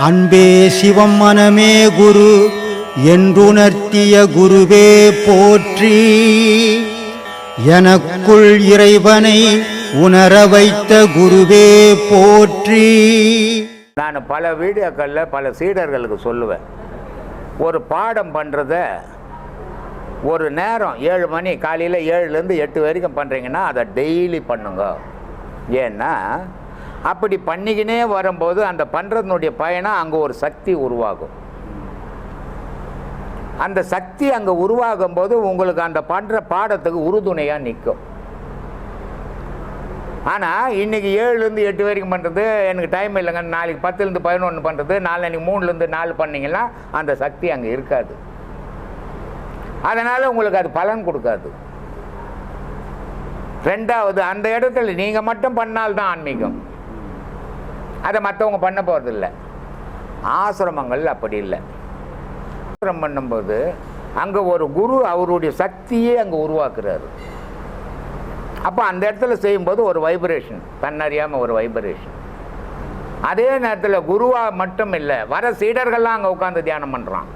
அன்பே சிவம் மனமே குரு என்றுணர்த்திய குருவே போற்றி. எனக்குள் இறைவனை உணர வைத்த குருவே போற்றி. நான் பல வீடியோக்களில் பல சீடர்களுக்கு சொல்லுவேன், ஒரு பாடம் பண்ணுறத ஒரு நேரம் 7 மணி காலையில் 7லேருந்து 8 வரைக்கும் பண்ணுறீங்கன்னா அதை டெய்லி பண்ணுங்க. ஏன்னா அப்படி பண்ணிக்கினே வரும்போது அந்த பண்ணுறதுனுடைய பயணம் அங்கே ஒரு சக்தி உருவாகும். அந்த சக்தி அங்கே உருவாகும் போது உங்களுக்கு அந்த பண்ணுற பாடத்துக்கு உறுதுணையாக நிற்கும். ஆனால் இன்றைக்கி 7லேருந்து 8 வரைக்கும் பண்ணுறது எனக்கு டைம் இல்லைங்க, நாளைக்கு 10லேருந்து 11 பண்ணுறது, நாளைக்கு 3லேருந்து 4 பண்ணிங்கன்னா அந்த சக்தி அங்கே இருக்காது. அதனால் உங்களுக்கு அது பலன் கொடுக்காது. ரெண்டாவது, அந்த இடத்துல நீங்கள் மட்டும் பண்ணால்தான் ஆன்மீகம், அதை மற்றவங்க பண்ண போகிறதில்ல. ஆசிரமங்கள் அப்படி இல்லை. ஆசிரமம் பண்ணும்போது அங்கே ஒரு குரு அவருடைய சக்தியே அங்கே உருவாக்குறாரு. அப்போ அந்த இடத்துல செய்யும்போது ஒரு வைப்ரேஷன், தன்னறியாமல் ஒரு வைப்ரேஷன். அதே நேரத்தில் குருவாக மட்டும் இல்லை, வர சீடர்கள்லாம் அங்கே உட்காந்து தியானம் பண்ணுறான்.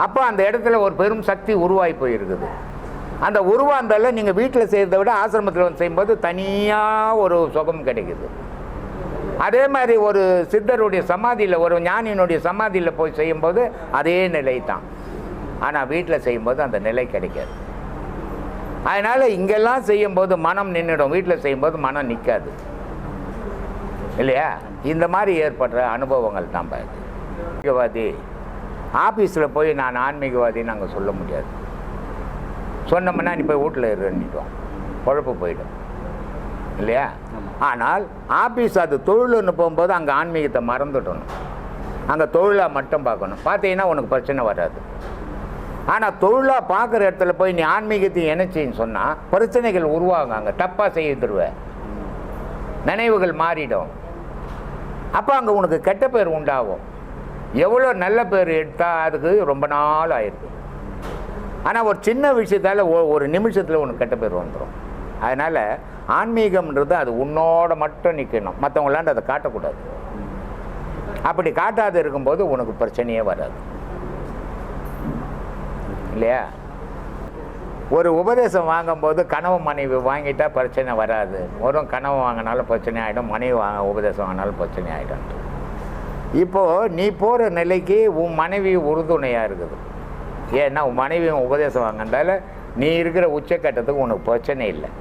அப்போ அந்த இடத்துல ஒரு பெரும் சக்தி உருவாகி போயிருக்குது. அந்த உருவாந்தால நீங்கள் வீட்டில் செய்கிறத விட ஆசிரமத்தில் வந்து செய்யும்போது தனியாக ஒரு சுகம் கிடைக்குது. அதே மாதிரி ஒரு சித்தருடைய சமாதியில், ஒரு ஞானியினுடைய சமாதியில் போய் செய்யும்போது அதே நிலை தான். ஆனால் வீட்டில் செய்யும்போது அந்த நிலை கிடைக்காது. அதனால் இங்கெல்லாம் செய்யும்போது மனம் நின்றுடும், வீட்டில் செய்யும்போது மனம் நிற்காது இல்லையா? இந்த மாதிரி ஏற்படுற அனுபவங்கள் தான் பாரு. ஆன்மீகவாதி ஆஃபீஸில் போய் நான் ஆன்மீகவாதின்னு நாங்கள் சொல்ல முடியாது. சொன்னோம்னா நீ போய் வீட்டில் இருந்துட்டோம், குழப்பு போயிடும் இல்லையா? ஆனால் ஆஃபீஸ் அது தொழில்னு போகும்போது அங்கே ஆன்மீகத்தை மறந்துடணும், அங்கே தொழிலாக மட்டும் பார்க்கணும். பார்த்தீங்கன்னா உனக்கு பிரச்சனை வராது. ஆனால் தொழிலாக பார்க்குற இடத்துல போய் நீ ஆன்மீகத்தையும் இணைச்சின்னு சொன்னால் பிரச்சனைகள் உருவாகும். அங்கே தப்பாக செய்துருவேன், நினைவுகள் மாறிடும். அப்போ அங்கே உனக்கு கெட்ட பேர் உண்டாகும். எவ்வளோ நல்ல பேர் எடுத்தால் அதுக்கு ரொம்ப நாள் ஆயிருக்கு. ஆனால் ஒரு சின்ன விஷயத்தால் ஒரு நிமிஷத்தில் உனக்கு கெட்ட பேர் வந்துடும். அதனால் ஆன்மீகம்ன்றது அது உன்னோட மட்டும் நிற்கணும், மற்றவங்களாண்டு அதை காட்டக்கூடாது. அப்படி காட்டாது இருக்கும்போது உனக்கு பிரச்சனையே வராது இல்லையா? ஒரு உபதேசம் வாங்கும்போது கனவு மனைவி வாங்கிட்டா பிரச்சனை வராது. ஒரு கனவு வாங்கினாலும் பிரச்சனை ஆகிடும், மனைவி உபதேசம் வாங்கினாலும் பிரச்சனை ஆகிடும். இப்போது நீ போகிற நிலைக்கு உன் மனைவி உறுதுணையாக இருக்குது. ஏன்னா உன் மனைவியும் உபதேசம் வாங்கினால நீ இருக்கிற உச்சக்கட்டத்துக்கு உனக்கு பிரச்சனை இல்லை.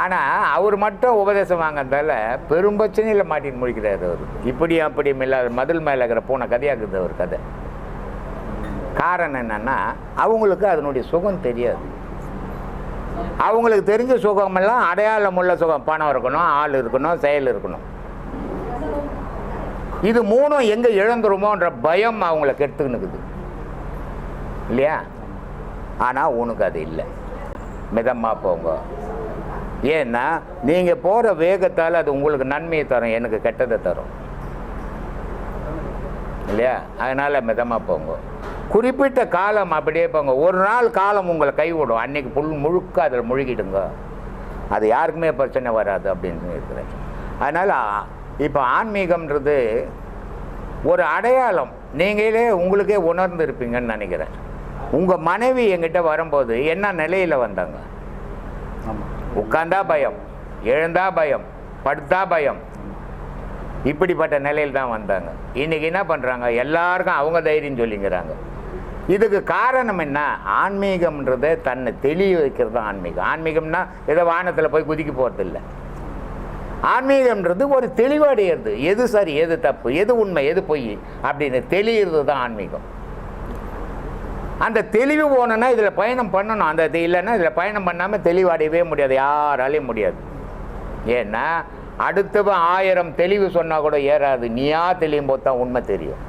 ஆனால் அவர் மட்டும் உபதேசம் வாங்கினதால பெரும் பிரச்சனையில் மாட்டின்னு முடிக்கிறார் அவர். இப்படியும் அப்படியும் இல்லாத மதில் மேலே இருக்கிற பூனை கதையாக்குது அவர் கதை. காரணம் என்னென்னா அவங்களுக்கு அதனுடைய சுகம் தெரியாது. அவங்களுக்கு தெரிஞ்ச சுகமெல்லாம் அடையாளம் உள்ள சுகம், பணம் இருக்கணும், ஆள் இருக்கணும், செயல் இருக்கணும். இது மூணும் எங்கே இழந்துருமோன்ற பயம் அவங்கள கெடுத்துக்கினுக்குது இல்லையா? ஆனால் உனக்கு அது இல்லை. மிதமாக போங்க. ஏன்னா நீங்கள் போகிற வேகத்தால் அது உங்களுக்கு நன்மையை தரும், எனக்கு கெட்டதை தரும் இல்லையா? அதனால் மிதமாக போங்க. குறிப்பிட்ட காலம் அப்படியே போங்க. ஒரு நாள் காலம் உங்களை கைவிடும், அன்றைக்கி முழுக்க அதில் முழுகிடுங்க. அது யாருக்குமே பிரச்சனை வராது அப்படின்னு இருக்கிறேன். அதனால் இப்போ ஆன்மீகம்ன்றது ஒரு அடையாளம், நீங்களே உங்களுக்கே உணர்ந்து இருப்பீங்கன்னு நினைக்கிறேன். உங்கள் மனைவி என்கிட்ட வரும்போது என்ன நிலையில் வந்தாங்க? உட்கார்ந்தா பயம், எழுந்தா பயம், படுத்தா பயம், இப்படிப்பட்ட நிலையில் தான் வந்தாங்க. இன்றைக்கி என்ன பண்ணுறாங்க? எல்லாருக்கும் அவங்க தைரியம் சொல்லிங்கிறாங்க. இதுக்கு காரணம் என்ன? ஆன்மீகம்ன்றதை தன்னை தெளிய வைக்கிறது தான் ஆன்மீகம். ஆன்மீகம்னா ஏதோ வானத்தில் போய் குதிக்க போகிறது இல்லை. ஆன்மீகம்ன்றது ஒரு தெளிவடைகிறது, எது சரி எது தப்பு, எது உண்மை எது பொய் அப்படின்னு தெளிகிறது தான் ஆன்மீகம். அந்த தெளிவு போனோன்னா இதில் பயணம் பண்ணணும். அந்த இல்லைன்னா இதில் பயணம் பண்ணாமல் தெளிவடையவே முடியாது, யாராலையும் முடியாது. ஏன்னா அடுத்தவன் 1000 தெளிவு சொன்னால் கூட ஏறாது, நீயா தெளியும் போது தான் உண்மை தெரியும்.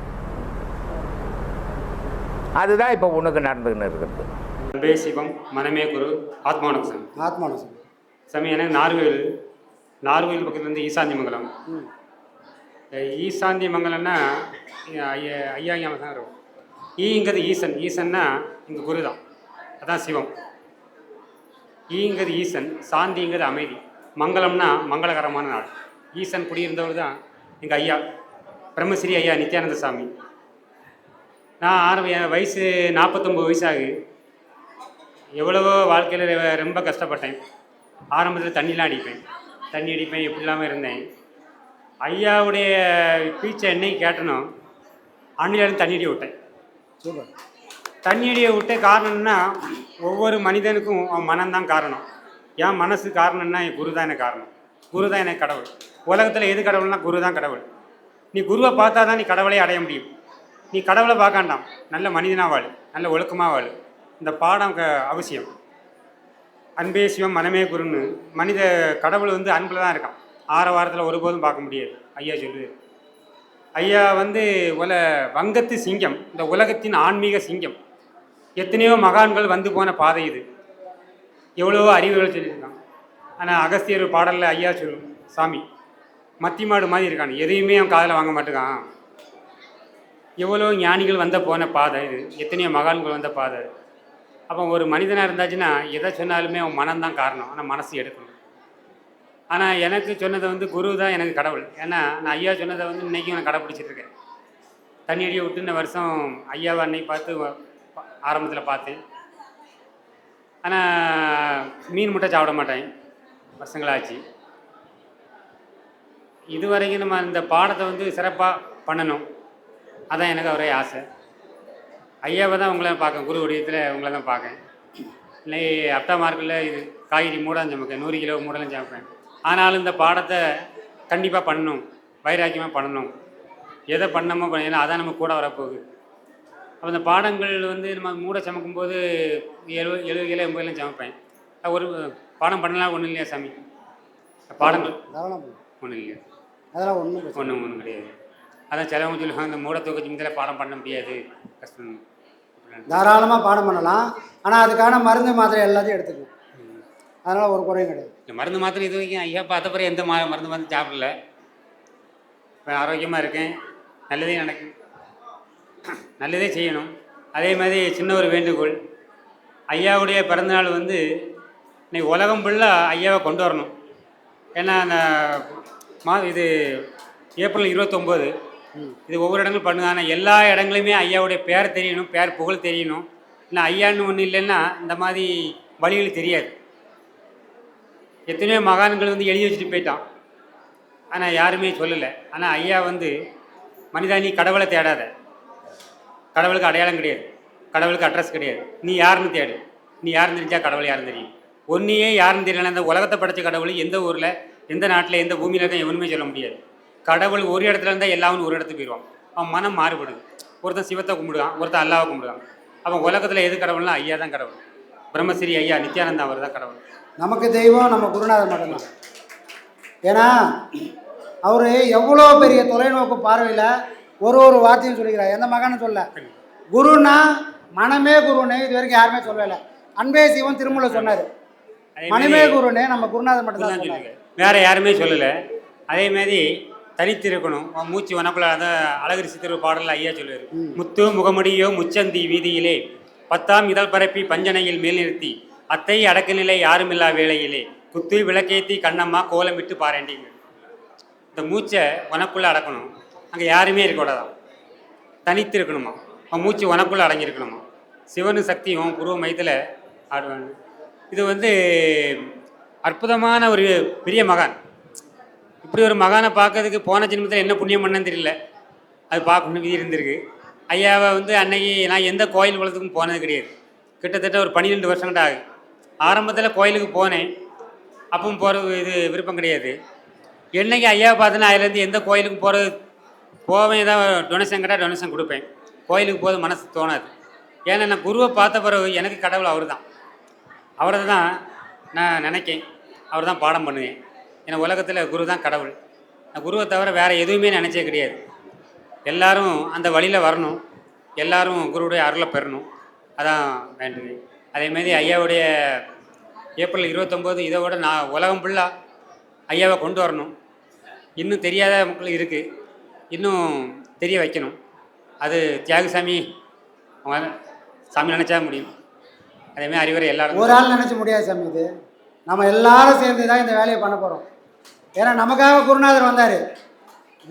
அதுதான் இப்போ உனக்கு நடந்துன்னு இருக்கிறது. அன்பே சிவம் மனமே குரு ஆத்மானு சாமி. ஆத்மானு சாமி. சாமி எனக்கு நார்வேல் பக்கத்துலேருந்து ஈசாந்திமங்கலம். ஈசாந்திமங்கலம்னா ஐயா தான் இருக்கும். ஈங்கிறது ஈசன், ஈசன்னா இங்கே குரு தான், அதான் சிவம். ஈங்கிறது ஈசன், சாந்திங்கிறது அமைதி, மங்களம்னா மங்களகரமான நாள். ஈசன் குடியிருந்தவர் தான் எங்கள் ஐயா. பிரம்மஸ்ரீ ஐயா நித்யானந்த சாமி. நான் என் வயசு 49 வயசாகுது. எவ்வளவோ வாழ்க்கையில் ரொம்ப கஷ்டப்பட்டேன். ஆரம்பத்தில் தண்ணிலாம் தண்ணி அடிப்பேன், எப்படி இல்லாமல் இருந்தேன். ஐயாவுடைய பீச்சை என்னைக்கு கேட்டனோ அன்னிலேருந்து தண்ணி அடிய விட்டேன். தண்ணி அடிய விட்ட காரணம்னா, ஒவ்வொரு மனிதனுக்கும் அவன் மனம்தான் காரணம். என் மனசு காரணம்னா என் குரு தான் எனக்கு காரணம். குரு தான் எனக்கு கடவுள். உலகத்தில் எது கடவுள்னா குரு தான் கடவுள். நீ குருவை பார்த்தா தான் நீ கடவுளை அடைய முடியும். நீ கடவுளை பார்க்காண்டாம், நல்ல மனிதனாக வாழு, நல்ல ஒழுக்கமாக வாழு. இந்த பாடம் அவசியம். அன்பே சிவம் மனமே குருன்னு. மனித கடவுள் வந்து அன்பில் தான் இருக்கான். வாரத்தில் ஒருபோதும் பார்க்க முடியாது. ஐயா சொல்லுது. ஐயா வந்து வங்கத்து சிங்கம், இந்த உலகத்தின் ஆன்மீக சிங்கம். எத்தனையோ மகான்கள் வந்து போன பாதை இது. எவ்வளவோ அறிவுகள் சொல்லியிருக்கான். ஆனால் அகஸ்தியர் பாடலில் ஐயா சொல்லும், சாமி மத்தி மாடு மாதிரி இருக்கான், எதையுமே அவன் காதில் வாங்க மாட்டேங்கான். எவ்வளோ ஞானிகள் வந்த போன பாதை இது, எத்தனையோ மகான்கள் வந்த பாதை. அப்போ ஒரு மனிதனாக இருந்தாச்சுன்னா எதை சொன்னாலுமே அவன் மனம்தான் காரணம். ஆனால் மனசு எடுக்கணும். ஆனால் எனக்கு சொன்னதை வந்து குரு தான் எனக்கு கடவுள். ஏன்னா நான் ஐயா சொன்னதை வந்து இன்றைக்கும் நான் கடைப்பிடிச்சிட்ருக்கேன். தண்ணி அடியை விட்டு இந்த வருஷம் ஐயாவை அன்னைக்கு பார்த்து ஆரம்பத்தில் பார்த்தேன். ஆனால் மீன் முட்டை சாப்பிட மாட்டேன், வருஷங்களாச்சு. இதுவரைக்கும் நம்ம இந்த பாடத்தை வந்து சிறப்பாக பண்ணணும், அதான் எனக்கு ஒரே ஆசை. ஐயாவை தான் உங்களை பார்க்கேன், குரு வடிவத்தில் உங்களை தான் பார்க்கேன். இல்லை அப்டா மார்க்கில் இது காய்கறி மூடான் சமைப்பேன், 100 கிலோ மூடலாம் சமைப்பேன். ஆனாலும் இந்த பாடத்தை கண்டிப்பாக பண்ணணும், வைராக்கியமாக பண்ணணும். எதை பண்ணமோ ஏன்னா அதான் நம்ம கூட வரப்போகுது. அப்போ இந்த பாடங்கள் வந்து நம்ம மூட சமைக்கும்போது 70 கிலோ 80 கிலோ சமைப்பேன். ஒரு பாடம் பண்ணலாம் ஒன்றும் இல்லையா சாமி? பாடங்கள் ஒன்றும் இல்லையா? அதெல்லாம் ஒன்றும் கிடையாது. அதான் சிலவங்க சொல்லுவாங்க, இந்த மூட தூக்க சிமத்தில் பாடம் பண்ண முடியாது, கஷ்டம். தாராளமாக பாடம் பண்ணலாம். ஆனால் அதுக்கான மருந்து மாத்திரை எல்லாத்தையும் எடுத்துக்கணும். அதனால் ஒரு குறையும் கிடையாது. இந்த மருந்து மாத்திரை இது வரைக்கும் ஐயா பார்த்த பிறகு எந்த மருந்து சாப்பிடல. இப்போ ஆரோக்கியமாக இருக்கேன், நல்லதே நடக்கும், நல்லதே செய்யணும். அதே மாதிரி சின்ன ஒரு வேண்டுகோள், ஐயாவுடைய பிறந்தநாள் வந்து இன்னைக்கு உலகம் ஃபுல்லாக ஐயாவை கொண்டு வரணும். ஏன்னா அந்த இது ஏப்ரல் 29 இது ஒவ்வொரு இடங்களும் பண்ணுங்க. ஆனால் எல்லா இடங்களையுமே ஐயாவுடைய பேர் தெரியணும், பேர் புகழ் தெரியணும். இல்லை ஐயான்னு ஒன்று இல்லைன்னா இந்த மாதிரி வழிகள் தெரியாது. எத்தனையோ மகான்கள் வந்து எழுதி வச்சுட்டு போயிட்டான், ஆனால் யாருமே சொல்லலை. ஆனால் ஐயா வந்து மனிதா நீ கடவுளை தேடாத, கடவுளுக்கு அடையாளம் கிடையாது, கடவுளுக்கு அட்ரஸ் கிடையாது, நீ யாருன்னு தேடு. நீ யாருன்னு தெரிஞ்சால் கடவுள் யாருன்னு தெரியும். ஒன்றையே யாருன்னு தெரியல. அந்த உலகத்தை படைச்ச கடவுள் எந்த ஊரில், எந்த நாட்டில், எந்த பூமியில் இருக்க எவனுமே சொல்ல முடியாது. கடவுள் ஒரு இடத்துல இருந்தால் எல்லாரும் ஒரு இடத்துக்கு போயிடுவான். அவன் மனம் மாறுபடுது. ஒருத்தன் சிவத்தை கும்பிடுவான், ஒருத்தன் அல்லாவை கும்பிடுவான். அவன் உலகத்தில் எது கடவுள்னா ஐயா தான் கடவுள். பிரம்மஸ்ரீ ஐயா நித்யானந்தா அவர் தான் கடவுள். நமக்கு தெய்வம் நம்ம குருநாதர் மட்டும்தான். ஏன்னா அவர் எவ்வளோ பெரிய தொலைநோக்கு பார்வையில் ஒரு வார்த்தையும் சொல்லிக்கிறார். எந்த மகானும் சொல்ல. குருன்னா மனமே குருன்னு இது வரைக்கும் யாருமே சொல்லலை. அன்பே சிவன் திருமூல சொன்னார், மனமே குருன்னு நம்ம குருநாதர் மட்டும்தான் சொல்லுவாங்க, வேற யாருமே சொல்லலை. அதே மாதிரி தனித்து இருக்கணும், மூச்சு வனக்குள்ள. அதான் அழகிரி சித்திர பாடலில் ஐயா சொல்லுவார், முத்து முகமுடியோ முச்சந்தி வீதியிலே 10ஆம் இதழ் பரப்பி பஞ்சனையில் மேல் நிறுத்தி அத்தை அடக்க நிலை யாருமில்லா வேளையிலே குத்து விளக்கேற்றி கண்ணம்மா கோலம் விட்டு பாருண்டிங்க. இந்த மூச்சை வனக்குள்ளே அடக்கணும், அங்கே யாருமே இருக்கக்கூடாதான், தனித்து இருக்கணுமா. மூச்சு வனக்குள்ளே அடங்கியிருக்கணுமா. சிவனு சக்தியும் புருவ மையத்தில் ஆடுவாங்க. இது வந்து அற்புதமான ஒரு பெரிய மகான். இப்படி ஒரு மகானை பார்க்கறதுக்கு போன ஜென்மத்தில் என்ன புண்ணியம் பண்ணன்னு தெரியல, அது பார்க்கணும் விதி இருந்திருக்கு. ஐயாவை வந்து அன்னைக்கு நான் எந்த கோயில் குளத்துக்கும் போனது கிடையாது. கிட்டத்தட்ட ஒரு 12 வருஷங்கிட்ட ஆகுது. ஆரம்பத்தில் கோயிலுக்கு போனேன், அப்பவும் போகிறது இது விருப்பம் கிடையாது. என்னைக்கு ஐயாவை பார்த்தேன்னா அதுலேருந்து எந்த கோயிலுக்கும் போவேன். ஏதாவது டொனேஷன் கேட்டால் டொனேஷன் கொடுப்பேன். கோயிலுக்கு போது மனசு தோணாது. ஏன்னா நான் குருவை பார்த்த பிறகு எனக்கு கடவுள் அவர் தான். அவரை தான் நான் நினைக்கேன், அவர் தான் பாடம் பண்ணுவேன். ஏன்னா உலகத்தில் குரு தான் கடவுள். நான் குருவை தவிர வேறு எதுவுமே நினச்சே கிடையாது. எல்லாரும் அந்த வழியில் வரணும், எல்லாரும் குருவுடைய அருளை பெறணும், அதான் வேண்டுது. அதேமாரி ஐயாவுடைய ஏப்ரல் 29 இதை விட நான் உலகம் ஃபுல்லாக ஐயாவை கொண்டு வரணும். இன்னும் தெரியாத மக்கள் இருக்குது, இன்னும் தெரிய வைக்கணும். அது தியாகசாமி அவங்க சாமி நினச்சா முடியும். அதேமாதிரி அறிவுரை எல்லாரும் ஒரு ஆள் நினச்ச முடியாது சாமி. இது நம்ம எல்லாரும் சேர்ந்து தான் இந்த வேலையை பண்ண போகிறோம். ஏன்னா நமக்காக குருநாதர் வந்தார்.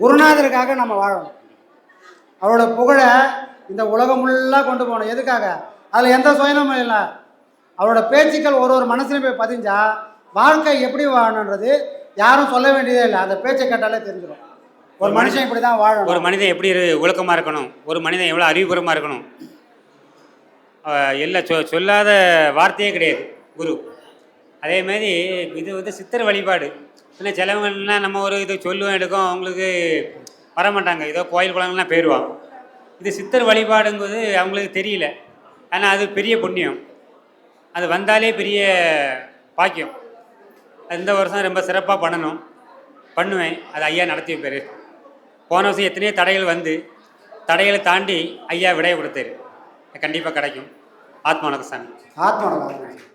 குருநாதருக்காக நம்ம வாழணும். அவரோட புகழை இந்த உலகம் ஃபுல்லாக கொண்டு போகணும். எதுக்காக? அதில் எந்த சுயநலமும் இல்லை. அவரோட பேச்சுக்கள் ஒரு மனசுலையும் போய் பதிஞ்சா வாழ்க்கை எப்படி வாழணுன்றது யாரும் சொல்ல வேண்டியதே இல்லை. அந்த பேச்சை கேட்டாலே தெரிஞ்சிடும். ஒரு மனுஷன் இப்படி தான் வாழணும். ஒரு மனிதன் எப்படி ஒழுக்கமாக இருக்கணும், ஒரு மனிதன் எவ்வளோ அறிவுபூர்வமாக இருக்கணும், எல்லாம் சொல்லாத வார்த்தையே கிடையாது குரு. அதேமாரி இது சித்தர் வழிபாடு. இல்லை சிலவங்கள்லாம் நம்ம ஒரு இது சொல்லுவோம் எடுக்கும், அவங்களுக்கு வரமாட்டாங்க, ஏதோ கோயில் குளங்கள்லாம் போயிடுவான். இது சித்தர் வழிபாடுங்கிறது அவங்களுக்கு தெரியல. ஆனால் அது பெரிய புண்ணியம், அது வந்தாலே பெரிய பாக்கியம். இந்த வருஷம் ரொம்ப சிறப்பாக பண்ணுவேன். அது ஐயா நடத்தி வைப்பார். போன வருஷம் எத்தனையோ தடைகள் வந்து தடைகளை தாண்டி ஐயா விடைய கொடுத்தாரு. கண்டிப்பாக கிடைக்கும். ஆத்மா வணக்கம் சாமி. ஆத்மா வணக்கம்.